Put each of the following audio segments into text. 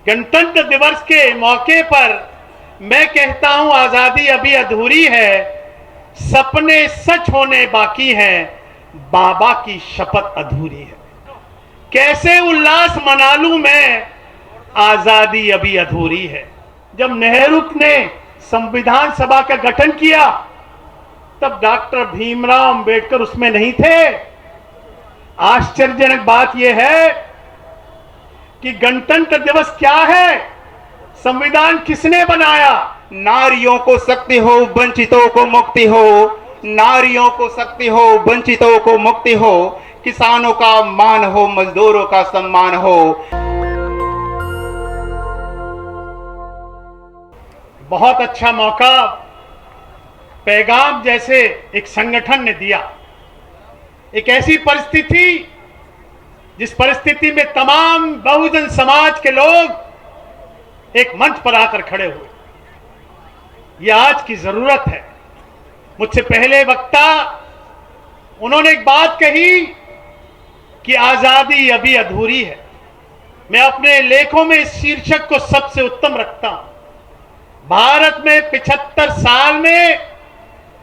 गणतंत्र दिवस के मौके पर मैं कहता हूं आजादी अभी अधूरी है, सपने सच होने बाकी हैं, बाबा की शपथ अधूरी है। कैसे उल्लास मना लूं मैं, आजादी अभी अधूरी है। जब नेहरू ने संविधान सभा का गठन किया तब डॉक्टर भीमराव अंबेडकर उसमें नहीं थे। आश्चर्यजनक बात यह है कि गणतंत्र दिवस क्या है, संविधान किसने बनाया? नारियों को शक्ति हो, वंचितों को मुक्ति हो। नारियों को शक्ति हो, वंचितों को मुक्ति हो। किसानों का मान हो, मजदूरों का सम्मान हो। बहुत अच्छा मौका पैगाम जैसे एक संगठन ने दिया। एक ऐसी परिस्थिति जिस परिस्थिति में तमाम बहुजन समाज के लोग एक मंच पर आकर खड़े हुए। यह आज की जरूरत है। मुझसे पहले वक्ता उन्होंने एक बात कही कि आजादी अभी अधूरी है। मैं अपने लेखों में इस शीर्षक को सबसे उत्तम रखता हूं। भारत में 75 साल में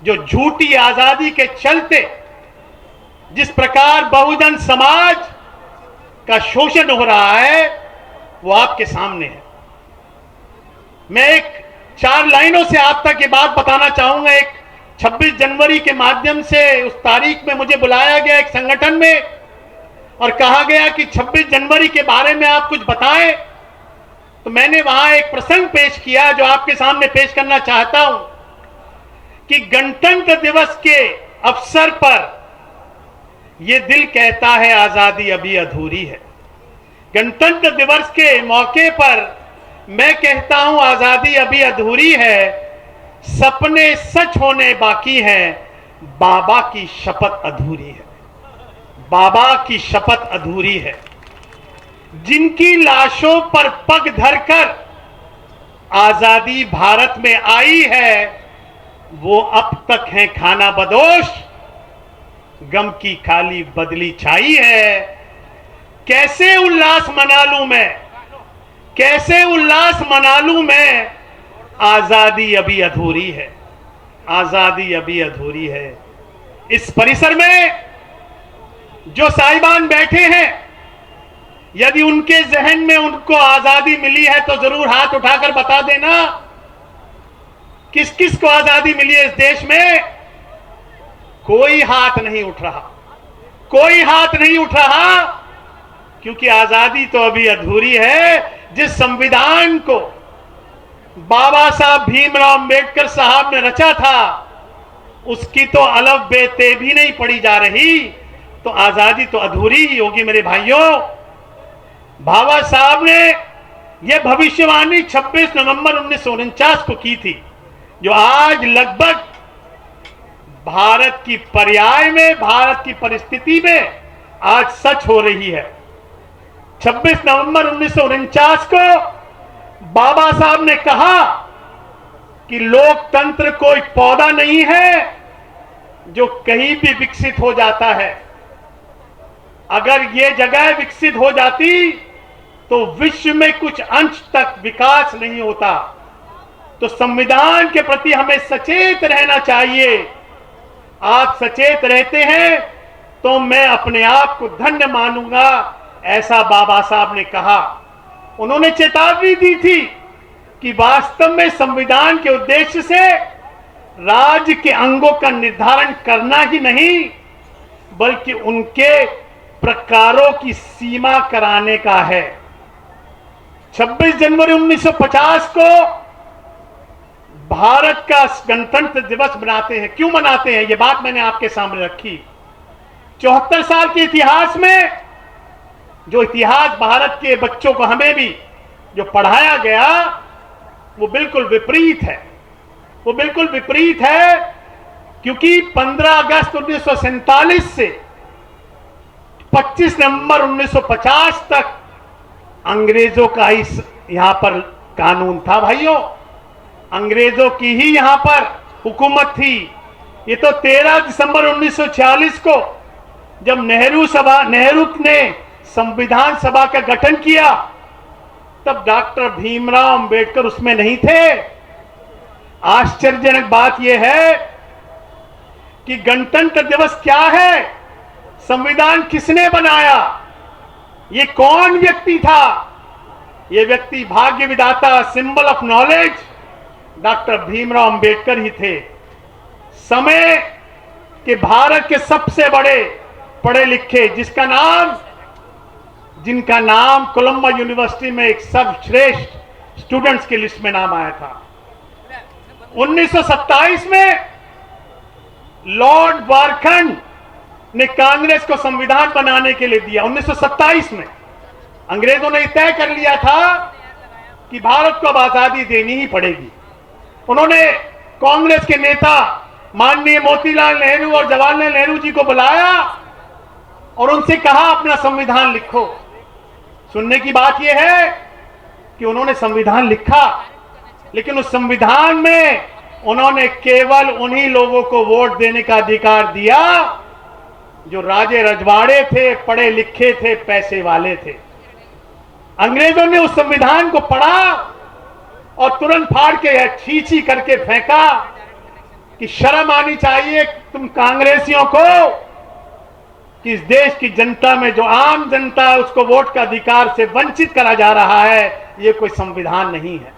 जो झूठी आजादी के चलते जिस प्रकार बहुजन समाज का शोषण हो रहा है वो आपके सामने है। मैं एक 4 लाइनों से आप तक ये बात बताना चाहूंगा। एक 26 जनवरी के माध्यम से उस तारीख में मुझे बुलाया गया एक संगठन में और कहा गया कि 26 जनवरी के बारे में आप कुछ बताएं। तो मैंने वहां एक प्रसंग पेश किया जो आपके सामने पेश करना चाहता हूं कि गणतंत्र दिवस के अवसर पर यह दिल कहता है आजादी अभी अधूरी है। गणतंत्र दिवस के मौके पर मैं कहता हूं आजादी अभी अधूरी है, सपने सच होने बाकी हैं, बाबा की शपथ अधूरी है। बाबा की शपथ अधूरी है। जिनकी लाशों पर पग धरकर आजादी भारत में आई है वो अब तक हैं खाना बदोश, गम की काली बदली छाई है। कैसे उल्लास मना लूं मैं, कैसे उल्लास मना लूं मैं, आजादी अभी अधूरी है। आजादी अभी अधूरी है। इस परिसर में जो साहिबान बैठे हैं, यदि उनके जहन में उनको आजादी मिली है तो जरूर हाथ उठाकर बता देना किस किस को आजादी मिली है इस देश में। कोई हाथ नहीं उठ रहा, कोई हाथ नहीं उठ रहा, क्योंकि आजादी तो अभी अधूरी है। जिस संविधान को बाबा साहब भीमराव अंबेडकर साहब ने रचा था उसकी तो अलग बेते भी नहीं पड़ी जा रही, तो आजादी तो अधूरी ही होगी मेरे भाइयों। बाबा साहब ने यह भविष्यवाणी 26 नवंबर 1949 को की थी, जो आज लगभग भारत की पर्याय में, भारत की परिस्थिति में आज सच हो रही है। 26 नवंबर 1949 को बाबा साहब ने कहा कि लोकतंत्र कोई पौधा नहीं है जो कहीं भी विकसित हो जाता है। अगर यह जगह विकसित हो जाती तो विश्व में कुछ अंश तक विकास नहीं होता। तो संविधान के प्रति हमें सचेत रहना चाहिए। आप सचेत रहते हैं तो मैं अपने आप को धन्य मानूंगा, ऐसा बाबा साहब ने कहा। उन्होंने चेतावनी दी थी कि वास्तव में संविधान के उद्देश्य से राज्य के अंगों का निर्धारण करना ही नहीं बल्कि उनके प्रकारों की सीमा कराने का है। 26 जनवरी 1950 को भारत का गणतंत्र दिवस मनाते हैं। क्यों मनाते हैं, यह बात मैंने आपके सामने रखी। 74 साल के इतिहास में जो इतिहास भारत के बच्चों को हमें भी जो पढ़ाया गया वो बिल्कुल विपरीत है। वो बिल्कुल विपरीत है, क्योंकि 15 अगस्त 1947 से 25 नवंबर 1950 तक अंग्रेजों का इस यहां पर कानून था। भाइयों, अंग्रेजों की ही यहां पर हुकूमत थी। ये तो 13 दिसंबर 1946 को जब नेहरू ने संविधान सभा का गठन किया तब डॉक्टर भीमराव अंबेडकर उसमें नहीं थे। आश्चर्यजनक बात यह है कि गणतंत्र दिवस क्या है, संविधान किसने बनाया, ये कौन व्यक्ति था? ये व्यक्ति भाग्य विधाता, symbol of knowledge doctor Bhimrao Ambedkar ही थे। समय के भारत के सबसे बड़े पढ़े लिखे जिनका नाम कोलंबा यूनिवर्सिटी में एक सर्वश्रेष्ठ स्टूडेंट्स की लिस्ट में नाम आया था। 1927 में लॉर्ड वारखंड ने कांग्रेस को संविधान बनाने के लिए दिया। 1927 में अंग्रेजों ने तय कर लिया था कि भारत को अब आजादी देनी ही पड़ेगी। उन्होंने कांग्रेस के नेता माननीय मोतीलाल नेहरू और जवाहरलाल नेहरू जी को बुलाया और उनसे कहा अपना संविधान लिखो। सुनने की बात यह है कि उन्होंने संविधान लिखा, लेकिन उस संविधान में उन्होंने केवल उन्हीं लोगों को वोट देने का अधिकार दिया जो राजे रजवाड़े थे, पढ़े लिखे थे, पैसे वाले थे। अंग्रेजों ने उस संविधान को पढ़ा और तुरंत फाड़ के छी करके फेंका कि शर्म आनी चाहिए तुम कांग्रेसियों को कि इस देश की जनता में जो आम जनता है उसको वोट का अधिकार से वंचित करा जा रहा है, ये कोई संविधान नहीं है।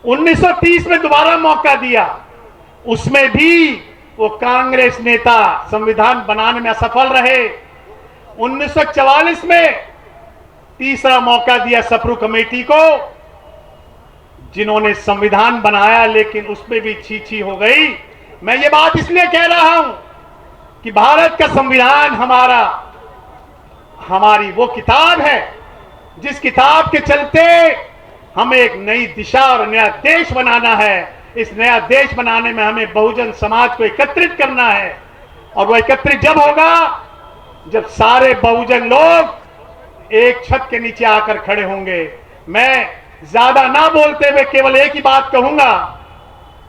1930 में दोबारा मौका दिया, उसमें भी वो कांग्रेस नेता संविधान बनाने में असफल रहे। 1944 में तीसरा मौका दिया सप्रू कमेटी को, जिन्होंने संविधान बनाया, लेकिन उसमें भी छी हो गई। मैं ये बात इसलिए कह रहा हूं कि भारत का संविधान हमारी वो किताब है जिस किताब के चलते हमें एक नई दिशा और नया देश बनाना है। इस नया देश बनाने में हमें बहुजन समाज को एकत्रित करना है, और वो एकत्रित जब होगा जब सारे बहुजन लोग एक छत के नीचे आकर खड़े होंगे। मैं ज्यादा ना बोलते हुए केवल एक ही बात कहूंगा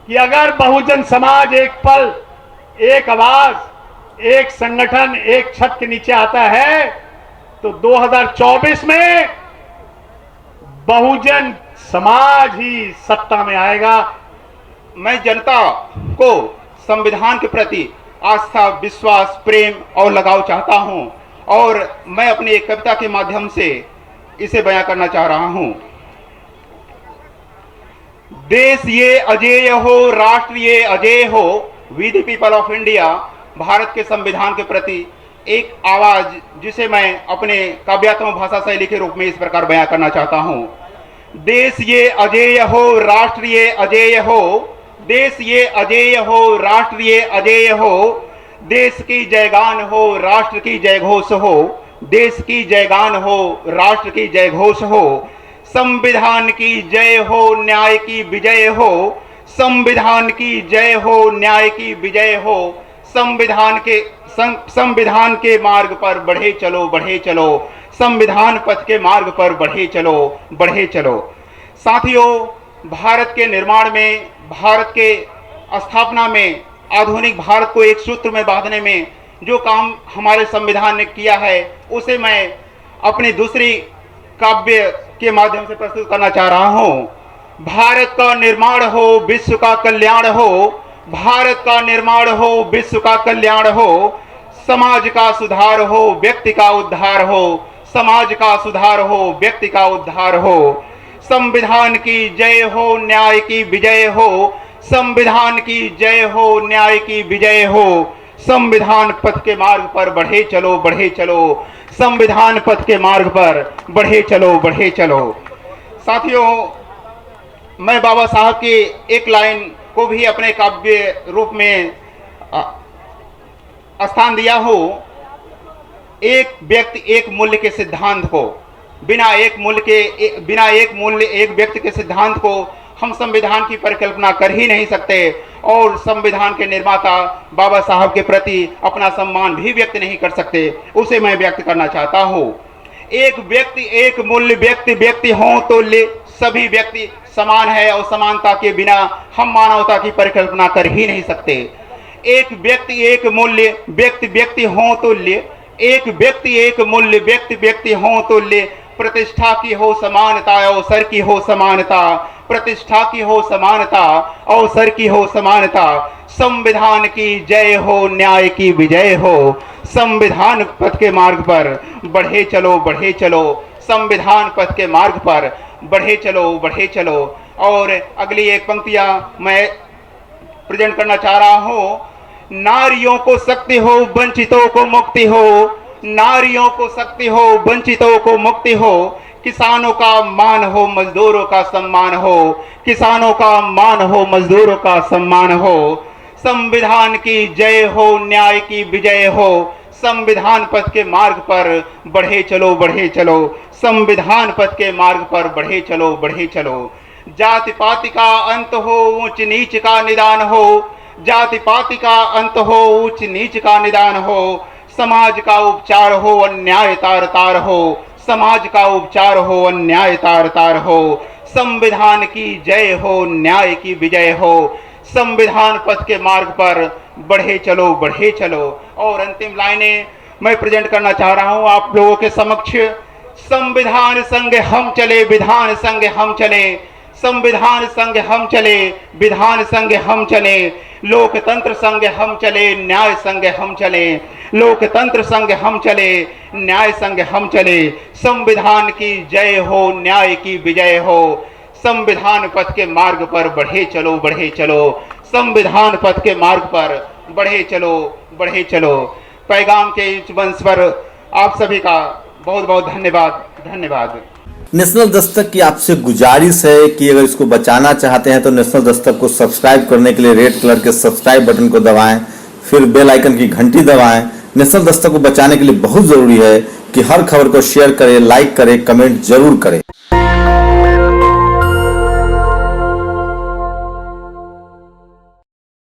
कि अगर बहुजन समाज एक पल, एक आवाज, एक संगठन, एक छत के नीचे आता है तो 2024 में बहुजन समाज ही सत्ता में आएगा। मैं जनता को संविधान के प्रति आस्था, विश्वास, प्रेम और लगाव चाहता हूं, और मैं अपनी एक कविता के माध्यम से इसे बयां करना चाह रहा हूं। देश ये अजेय हो, राष्ट्र ये अजेय हो, we the people of India. भारत के संविधान के प्रति एक आवाज जिसे मैं अपने काव्यात्मक भाषा शैली के रूप में इस प्रकार बयां करना चाहता हूं। देश ये अजेय हो, राष्ट्र ये अजेय हो, देश ये अजेय हो, राष्ट्र ये अजेय हो, देश की जयगान हो, राष्ट्र की जयघोष हो, देश की जयगान हो, राष्ट्र की जयघोष हो, संविधान की जय हो, न्याय की विजय हो, संविधान की जय हो, न्याय की विजय हो, संविधान के मार्ग पर बढ़े चलो, बढ़े चलो, संविधान पथ के मार्ग पर बढ़े चलो, बढ़े चलो। साथियों, भारत के निर्माण में, भारत के स्थापना में, आधुनिक भारत को एक सूत्र में बांधने में जो काम हमारे संविधान ने किया है, उसे मैं अपनी दूसरी काव्य के माध्यम से प्रस्तुत करना चाह रहा हूं। भारत का निर्माण हो, विश्व का कल्याण हो, भारत का निर्माण हो, विश्व का कल्याण हो, समाज का सुधार हो, व्यक्ति का उद्धार हो, समाज का सुधार हो, व्यक्ति का उद्धार हो, संविधान की जय हो, न्याय की विजय हो, संविधान की जय हो, न्याय की विजय हो, संविधान पथ के मार्ग पर बढ़े चलो, बढ़े चलो, संविधान पथ के मार्ग पर बढ़े चलो, बढ़े चलो। साथियों, मैं बाबा साहब की एक लाइन को भी अपने काव्य रूप में स्थान दिया हो। एक व्यक्ति एक मूल्य के सिद्धांत को, बिना एक मूल्य एक व्यक्ति के सिद्धांत को हम संविधान की परिकल्पना कर ही नहीं सकते, और संविधान के निर्माता बाबा साहब के प्रति अपना सम्मान भी व्यक्त नहीं कर सकते। उसे मैं व्यक्त करना चाहता हूँ। एक व्यक्ति एक मूल्य, व्यक्ति व्यक्ति हों तो ले सभी व्यक्ति समान है, और समानता के बिना हम मानवता की परिकल्पना कर ही नहीं सकते। एक व्यक्ति एक मूल्य, व्यक्ति व्यक्ति हों तो ले, एक व्यक्ति एक मूल्य, व्यक्ति व्यक्ति हों तो ले, प्रतिष्ठा की हो समानता, अवसर की हो समानता, प्रतिष्ठा की हो समानता, अवसर की हो समानता। संविधान की जय हो, न्याय की विजय हो। संविधान पथ के मार्ग पर बढ़े चलो, बढ़े चलो। संविधान पथ के मार्ग पर बढ़े चलो, बढ़े चलो। और अगली एक पंक्तियां मैं प्रेजेंट करना चाह रहा हूं। नारियों को शक्ति हो, वंचितों को मुक्ति हो। नारियों को शक्ति हो, वंचितों को मुक्ति हो। किसानों का मान हो, मजदूरों का सम्मान हो। किसानों का मान हो, मजदूरों का सम्मान हो। संविधान की जय हो, न्याय की विजय हो। संविधान पथ के मार्ग पर बढ़े चलो, बढ़े चलो। संविधान पथ के मार्ग पर बढ़े चलो, बढ़े चलो। जाति पाति का अंत हो, ऊंच नीच का निदान हो। जाति पाति का अंत हो, ऊंच नीच का निदान हो। समाज का उपचार हो, अन्याय तार तार हो। समाज का उपचार हो, अन्याय तार तार हो। संविधान की जय हो, न्याय की विजय हो। संविधान पथ के मार्ग पर बढ़े चलो, बढ़े चलो। और अंतिम लाइनें मैं प्रेजेंट करना चाह रहा हूं आप लोगों के समक्ष। संविधान संग हम चले, विधान संग हम चले। संविधान संग हम चले, विधान संग हम चले। लोकतंत्र संग हम चले, न्याय संग हम चले। लोकतंत्र संग हम चले, न्याय संग हम चले। संविधान की जय हो, न्याय की विजय हो। संविधान पथ के मार्ग पर बढ़े चलो, बढ़े चलो। संविधान पथ के मार्ग पर बढ़े चलो, बढ़े चलो। पैगाम के इस मंच पर आप सभी का बहुत बहुत धन्यवाद, धन्यवाद। नेशनल दस्तक की आपसे गुजारिश है कि अगर इसको बचाना चाहते हैं तो नेशनल दस्तक को सब्सक्राइब करने के लिए रेड कलर के सब्सक्राइब बटन को दबाएं, फिर बेल आइकन की घंटी दबाएं। नेशनल दस्तक को बचाने के लिए बहुत जरूरी है कि हर खबर को शेयर करें, लाइक करें, कमेंट जरूर करें।